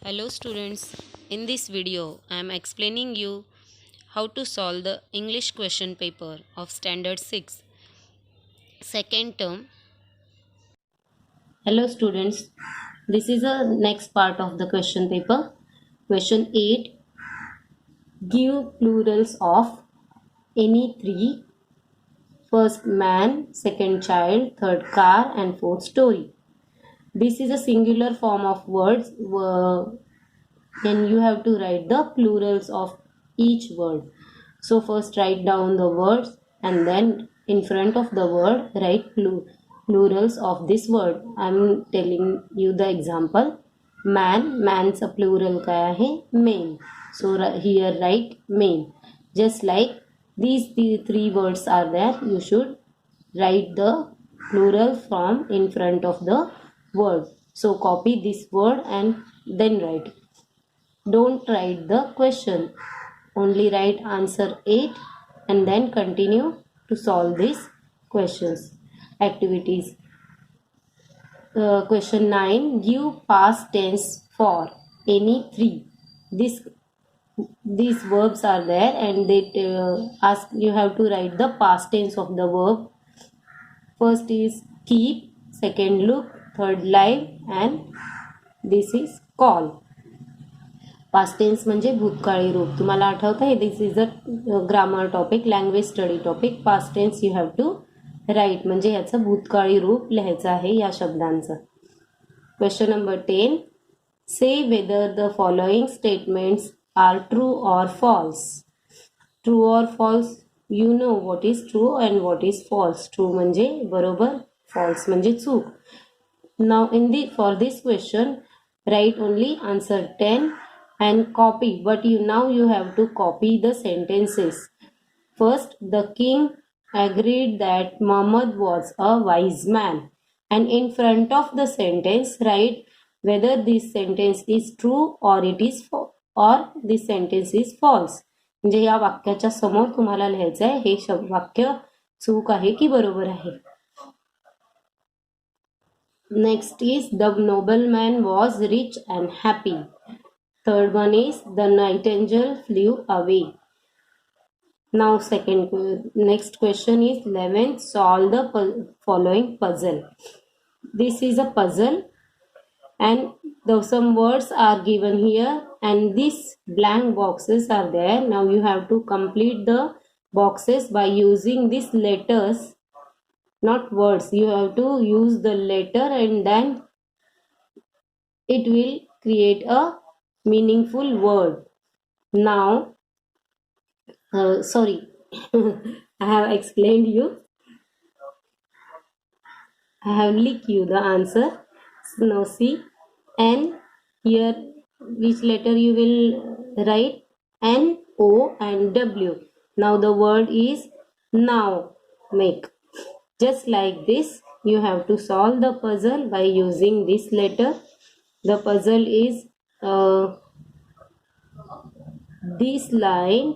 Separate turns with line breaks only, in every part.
Hello students, in this video I am explaining you how to solve the English question paper of standard 6 second term. Hello students, this is the next part of the question paper. Question 8, give plurals of any three: first man, second child, third car and fourth story. This is a singular form of words and you have to write the plurals of each word. So first write down the words and then in front of the word write plurals of this word. I am telling you the example. Man, man's a plural काय आहे? Men. So here write men. Just like these three words are there, you should write the plural from in front of the word. So copy this word and then write. Don't write the question. Only write answer 8 and then continue to solve these questions. Activities. Question 9. Give past tense for any three. These verbs are there and they ask you have to write the past tense of the verb. First is keep, second look, third live and this is call. Past tense म्हणजे भूतकाळी रूप. तुम्हाला आठवतं आहे this is a grammar topic, language study topic. Past tense you have to write म्हणजे ह्याचं भूतकाळी रूप लिहायचं आहे या शब्दांचं. Question number 10. Say whether the following statements are true or false. True or false you know what is true and what is false. True म्हणजे बरोबर, false म्हणजे चूक. Now for this question write only answer 10 and copy, but now you have to copy the sentences. First, the king agreed that Muhammad was a wise man, and in front of the sentence write whether this sentence is true or this sentence is false. म्हणजे या वाक्याच्या समोर तुम्हाला लिहायचं आहे हे वाक्य चूक आहे की बरोबर आहे. Next is the nobleman was rich and happy. Third one is the nightingale flew away. Now next question is 11. Solve the following puzzle. This is a puzzle and some words are given here and these blank boxes are there. Now you have to complete the boxes by using these letters, not words. You have to use the letter and then it will create a meaningful word. Now sorry I have explained you, I have leaked you the answer. Now see, N, here which letter you will write? N, O and W. Now the word is now. Make just like this. You have to solve the puzzle by using this letter. The puzzle is this line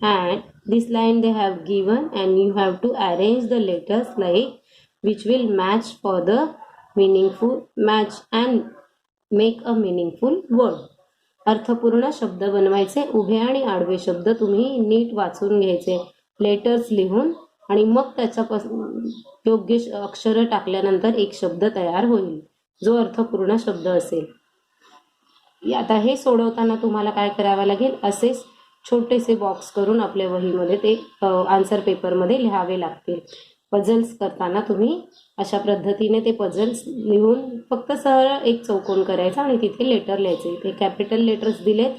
and this line they have given and you have to arrange the letters like which will match for the meaningful match and make a meaningful word. अर्थपूर्ण शब्द बनवायचे. उभे आणि आडवे शब्द तुम्ही NEET वाचून घ्यायचे, लेटर्स लिहून आणि मग त्याच्यापासून योग्य अक्षर टाकल्यानंतर एक शब्द तयार होईल जो अर्थपूर्ण शब्द असेल. आता हे सोडवताना तुम्हाला काय करावं लागेल, असेच छोटेसे बॉक्स करून आपल्या वहीमध्ये ते आन्सर पेपरमध्ये लिहावे लागतील. पझल्स करताना तुम्ही अशा पद्धतीने ते पझल्स लिहून फक्त सरळ एक चौकोन करायचा आणि तिथे लेटर लिहायचे. इथे कॅपिटल लेटर्स दिलेत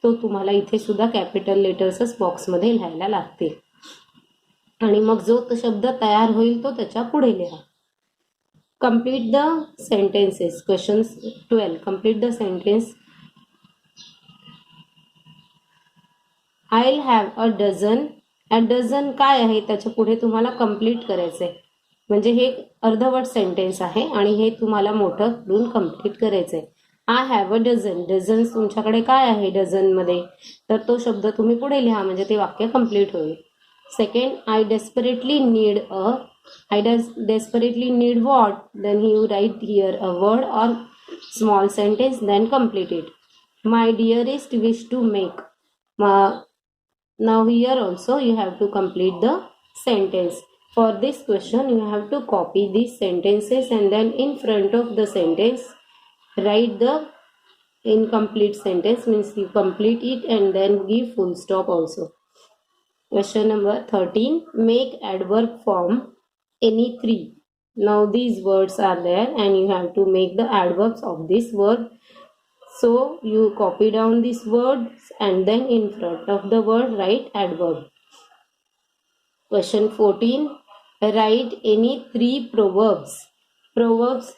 तो तुम्हाला इथे सुद्धा कॅपिटल लेटर्सच बॉक्समध्ये लिहायला लागतील आणि मग जो शब्द तयार होईल तो त्याच्या पुढे लिहा. Complete the sentences. Question 12. Complete the sentence. I'll have a dozen. A dozen काय आहे त्याच्या पुढे तुम्हाला कंप्लीट करायचंय. म्हणजे हे अर्धवट सेंटेन्स आहे आणि हे तुम्हाला मोठं करून कंप्लीट करायचंय. I have a dozen. Dozen तुमच्याकडे काय आहे डझन मध्ये, तर तो शब्द तुम्ही पुढे लिहा म्हणजे ते वाक्य कंप्लीट होईल. Second, I desperately need what? Then you write here a word or small sentence, then complete it. My dearest wish to make. Now here also you have to complete the sentence. For this question you have to copy these sentences and then in front of the sentence write the incomplete sentence, means you complete it and then give full stop also. Question number 13. Make adverb form any three. Now these words are there and you have to make the adverbs of this word. So you copy down these words and then in front of the word write adverb. Question 14. Write any three proverbs. Proverbs.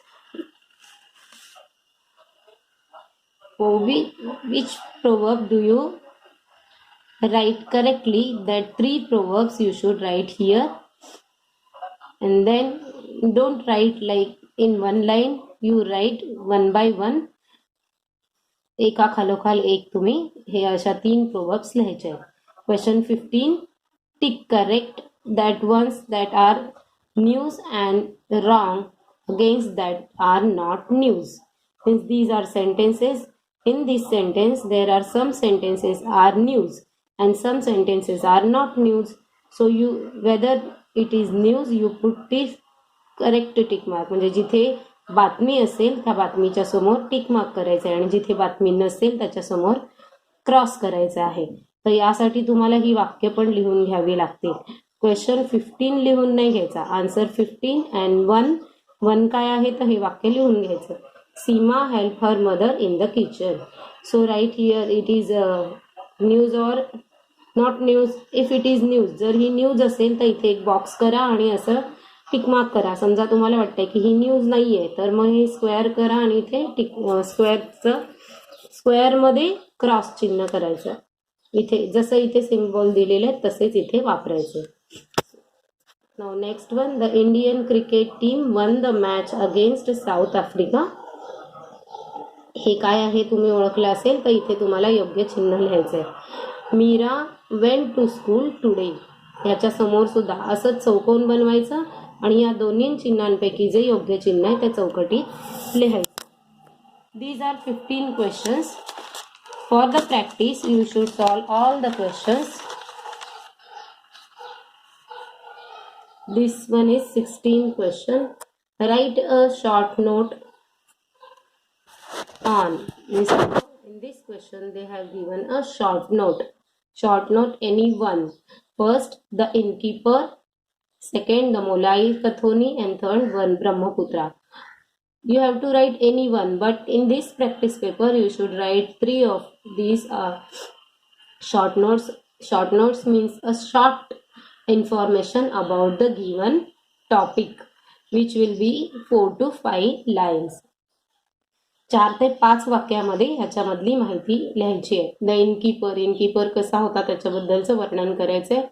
Which proverb do you write correctly? That three proverbs you should write here. And then don't write like in one line. You write one by one. एका खालोखाल एक तुम्ही हे अशा 3 proverbs लिहायचे आहेत. Question 15. Tick correct that ones that are news and wrong against that are not news. Since these are sentences, in this sentence there are some sentences are news and some sentences are not news. So you whether it is news you put this correct tick mark. म्हणजे जिथे बातमी असेल त्या बातमीच्या समोर tick mark करायचं आहे आणि जिथे बातमी नसेल त्याच्या समोर क्रॉस करायचं आहे. तर यासाठी तुम्हाला ही वाक्य पण लिहून घ्यावी लागतील. क्वेश्चन 15 लिहून नाही घ्यायचा. आन्सर 15 अँड 1 काय आहे तर हे वाक्य लिहून घ्यायचं. Seema help her mother in the kitchen. So right here it is news or not news. If it is news, जर ही न्यूज असेल तर इथे एक बॉक्स करा आणि असं टिक मार्क करा. समजा तुम्हाला वाटतंय की ही न्यूज नाहीये तर मग हे स्क्वेअर करा आणि इथे टिक स्क्वेअरमध्ये क्रॉस चिन्ह करायचं. इथे जसं इथे सिम्बॉल दिलेले आहेत तसेच इथे वापरायचे. Now next one. The Indian cricket team won the match against South Africa. हे काय आहे तुम्ही ओळखलं असेल तर इथे तुम्हाला योग्य चिन्ह लिहायचं आहे. Meera went to school today. ह्याच्या समोर सुद्धा असंच चौकोन बनवायचं आणि या दोन्ही चिन्हांपैकी जे योग्य चिन्ह आहे त्या चौकटीत लिहायचं. These are 15 questions. For the practice, you should solve all the questions. This one is 16 question. Write a short note on. In this question, they have given a short note. Short note any one. First, the innkeeper. Second, the Molai Kathoni, and third one Brahmaputra. You have to write any one, but in this practice paper you should write 3 of these short notes. Short notes means a short information about the given topic, which will be 4 to 5 lines. 4 ते 5 वाक्यामध्ये ह्याच्यामधली माहिती लिहायची आहे. The innkeeper कसा होता त्याच्याबद्दलचं वर्णन करायचंय.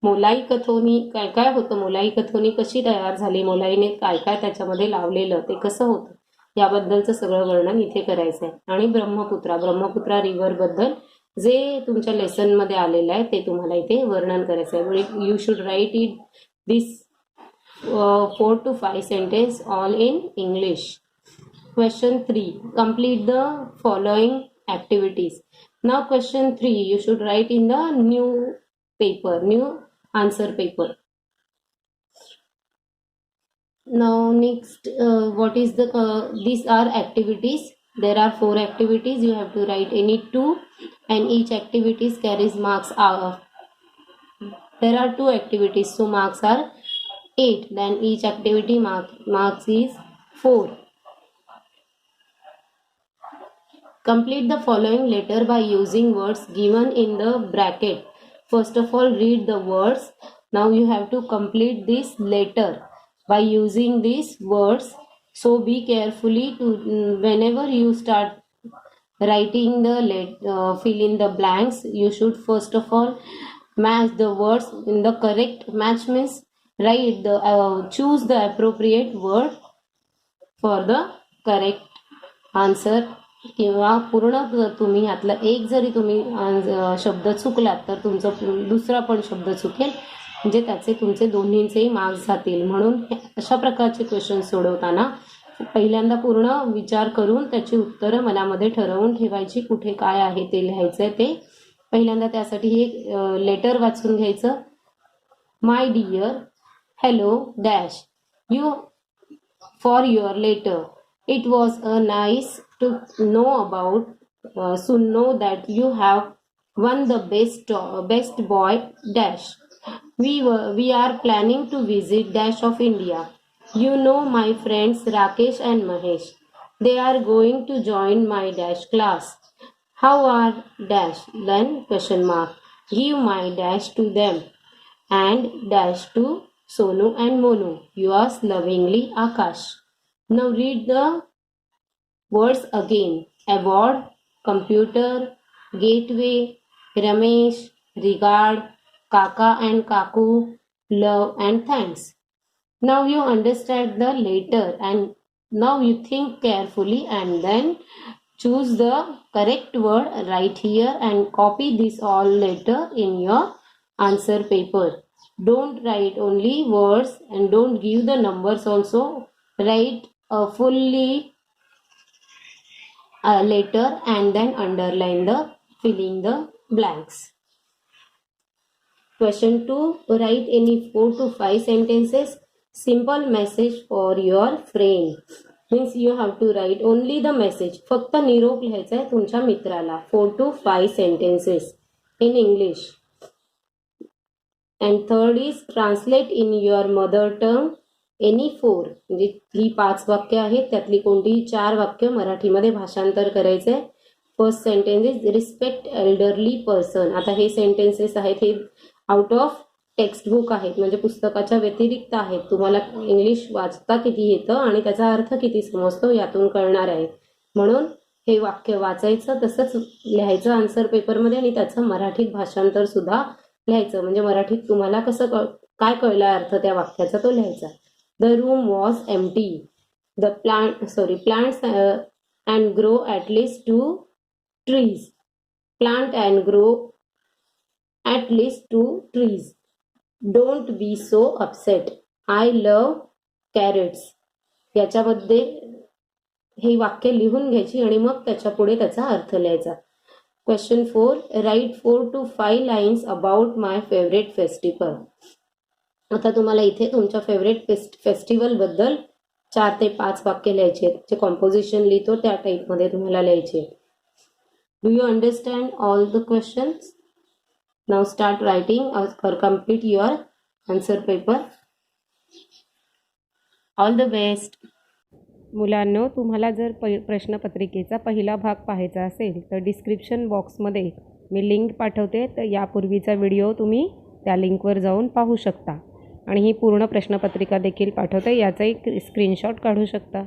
मोलाई कथोनी काय काय होतं, मोलाई कथोनी कशी तयार झाली, मोलाईने काय काय त्याच्यामध्ये लावलेलं ते कसं होतं याबद्दलचं सगळं वर्णन इथे करायचं आहे. आणि ब्रह्मपुत्रा रिव्हर बद्दल जे तुमच्या लेसन मध्ये आलेलं आहे ते तुम्हाला इथे वर्णन करायचं आहे. You should write it this 4 to 5 sentence all in English. Question 3. Complete the following activities. Now question 3 you should write in the new answer paper. Now next what is the these are activities. There are 4 activities. You have to write any 2 and each activities carries marks. There are 2 activities so marks are 8. Then each activity marks is 4. Complete the following letter by using words given in the bracket. First of all, read the words. Now you have to complete this letter by using these words. So be carefully to whenever you start writing the fill in the blanks. You should first of all match the words in the correct match means write the choose the appropriate word for the correct answer. किंवा पूर्ण तुम्ही यातला एक जरी तुम्ही शब्द चुकलात तर तुमचं दुसरा पण शब्द चुकेल म्हणजे त्याचे तुमचे दोन्हींचेही मार्क्स जातील. म्हणून अशा प्रकारचे क्वेश्चन सोडवताना पहिल्यांदा पूर्ण विचार करून त्याची उत्तरं मनामध्ये ठरवून ठेवायची, कुठे काय आहे ते लिहायचं आहे ते. पहिल्यांदा त्यासाठी एक लेटर वाचून घ्यायचं. My dear, hello dash you for your letter. It was a nice to know about soon know that you have won the best boy dash. We are planning to visit dash of India. You know my friends Rakesh and Mahesh. They are going to join my dash class. How are dash then question mark. Give my dash to them and dash to Sonu and Monu. Yours lovingly Akash. Now read the words again. Award, computer, gateway, Ramesh, regard, Kaka and Kaku, love and thanks. Now you understand the letter and now you think carefully and then choose the correct word right here and copy this all letter in your answer paper. Don't write only words and don't give the numbers also. Write a fully letter and then underline the filling the blanks. Question 2. Write any 4 to 5 sentences. Simple message for your friend. Means you have to write only the message. फक्त निरोप लिहायचा आहे तुमच्या मित्राला. 4 to 5 sentences in English. And third is translate in your mother tongue any 4. म्हणजे ही 5 वाक्य आहेत त्यातली कोणतीही 4 वाक्य मराठीमध्ये भाषांतर करायचे. First sentence is respect elderly person. आता हे सेंटेन्सेस आहेत हे आउट ऑफ टेक्स्ट बुक आहेत म्हणजे पुस्तकाच्या व्यतिरिक्त आहेत. तुम्हाला इंग्लिश वाचता किती येतं आणि त्याचा अर्थ किती समजतो यातून कळणार आहे. म्हणून हे वाक्य वाचायचं तसंच लिहायचं आन्सर पेपरमध्ये आणि त्याचं मराठीत भाषांतर सुद्धा लिहायचं. म्हणजे मराठीत तुम्हाला कसं काय कळला अर्थ त्या वाक्याचा तो लिहायचा. The room was empty. The plants and grow at least 2 trees. Plant and grow at least 2 trees. Don't be so upset. I love carrots. याच्यामध्ये हे वाक्य लिहून घ्यायची आणि मग त्याच्या पुढे त्याचा अर्थ लिहायचा. Question 4. Write 4 to 5 lines about my favorite festival. आता तुम्हाला इथे तुमच्या फेवरेट फेस्टिवल बद्दल 4 ते 5 वाक्य लिहायचे आहेत. जे कॉम्पोजिशन लिहितो त्या टाईपमध्ये तुम्हाला लिहायचे. Do you understand all the questions? Now start writing और complete your answer paper. All the best. मुलांनो, तुम्हाला जर प्रश्नपत्रिकेचा पहिला भाग पाहायचा असेल तर डिस्क्रिप्शन बॉक्समध्ये मी लिंक पाठवते. तर यापूर्वीचा व्हिडिओ तुम्ही त्या लिंकवर जाऊन पाहू शकता आणि ही पूर्ण प्रश्नपत्रिका देखील पाठवते. याचा एक स्क्रीनशॉट काढू शकता.